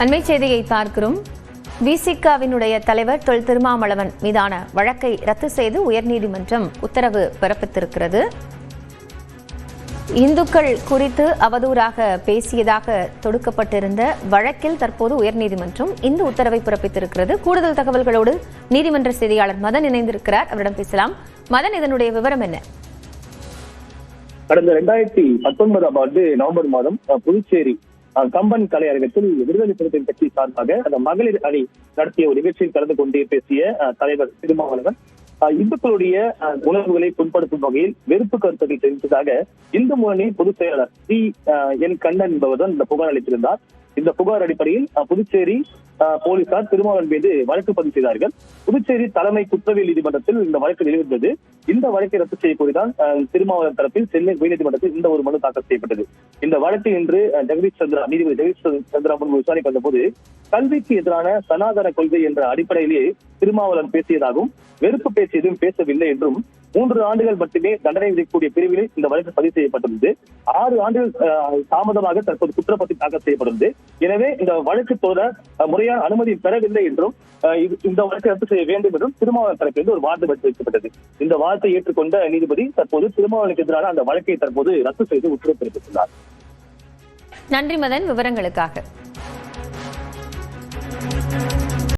அண்மை செய்தியை பார்க்கிறோம். விசிகவினுடைய தலைவர் தொல் திருமாவளவன் மீதான வழக்கை ரத்து செய்து உயர்நீதிமன்றம் உத்தரவு பிறப்பித்திருக்கிறது. இந்துக்கள் குறித்து அவதூறாக பேசியதாக தொடுக்கப்பட்டிருந்த வழக்கில் தற்போது உயர்நீதிமன்றம் இந்த உத்தரவை பிறப்பித்திருக்கிறது. கூடுதல் தகவல்களோடு நீதிமன்ற செய்தியாளர் மதன் இணைந்திருக்கிறார். அவரிடம் பேசலாம். மதன், இதனுடைய விவரம் என்ன? கடந்த 2019ஆம் ஆண்டு நவம்பர் மாதம் புதுச்சேரி கம்பன் கலை அரங்கத்தில் விடுதலை சிறுத்தைகள் கட்சி சார்பாக அந்த மகளிர் அணி நடத்திய ஒரு நிகழ்ச்சியில் கலந்து கொண்டே பேசிய தலைவர் திருமாவளவன் இந்துக்களுடைய உணர்வுகளை புண்படுத்தும் வகையில் வெறுப்பு கருத்துக்களை தெரிவித்ததாக இந்து முன்னணி பொதுச் செயலாளர் என் கண்ணன் என்பவர்தான் இந்த புகார் அளித்திருந்தார். இந்த புகார் அடிப்படையில் புதுச்சேரி போலீசார் திருமாவளவன் மீது வழக்கு பதிவு செய்தார்கள். புதுச்சேரி தலைமை குற்றவியல் நீதிமன்றத்தில் இந்த வழக்கு நிகழ்ந்தது. இந்த வழக்கை ரத்து செய்யக்கூடியதான் திருமாவளவன் தரப்பில் சென்னை உயர்நீதிமன்றத்தில் இந்த ஒரு மனு தாக்கல் செய்யப்பட்டது. இந்த வழக்கு இன்று நீதிபதி ஜெகதீஷ் சந்திரா முன்பு விசாரிக்க வந்தபோது கல்விக்கு எதிரான சனாதன கொள்கை என்ற அடிப்படையிலேயே திருமாவளவன் பேசியதாகவும் வெறுப்பு பேச்சு எதுவும் பேசவில்லை என்றும் 3 ஆண்டுகள் மட்டுமே தண்டனை விதிக்கக்கூடிய பிரிவில் இந்த வழக்கு பதிவு செய்யப்பட்டுள்ளது. 6 ஆண்டுகள் தாமதமாக தற்போது குற்றப்பத்திரிகை தாக்கல் செய்யப்பட்டுள்ளது. எனவே இந்த வழக்கு தொடர முறையான அனுமதி பெறவில்லை என்றும் இந்த வழக்கை ரத்து செய்ய வேண்டும் என்றும் திருமாவளவன் தரப்பிலிருந்து ஒரு வாதம் வைக்கப்பட்டது. இந்த வாதத்தை ஏற்றுக்கொண்ட நீதிபதி தற்போது திருமாவளவனுக்கு எதிரான அந்த வழக்கை தற்போது ரத்து செய்து உத்தரவு பிறப்பித்துள்ளார். நன்றி மதன், விவரங்களுக்காக.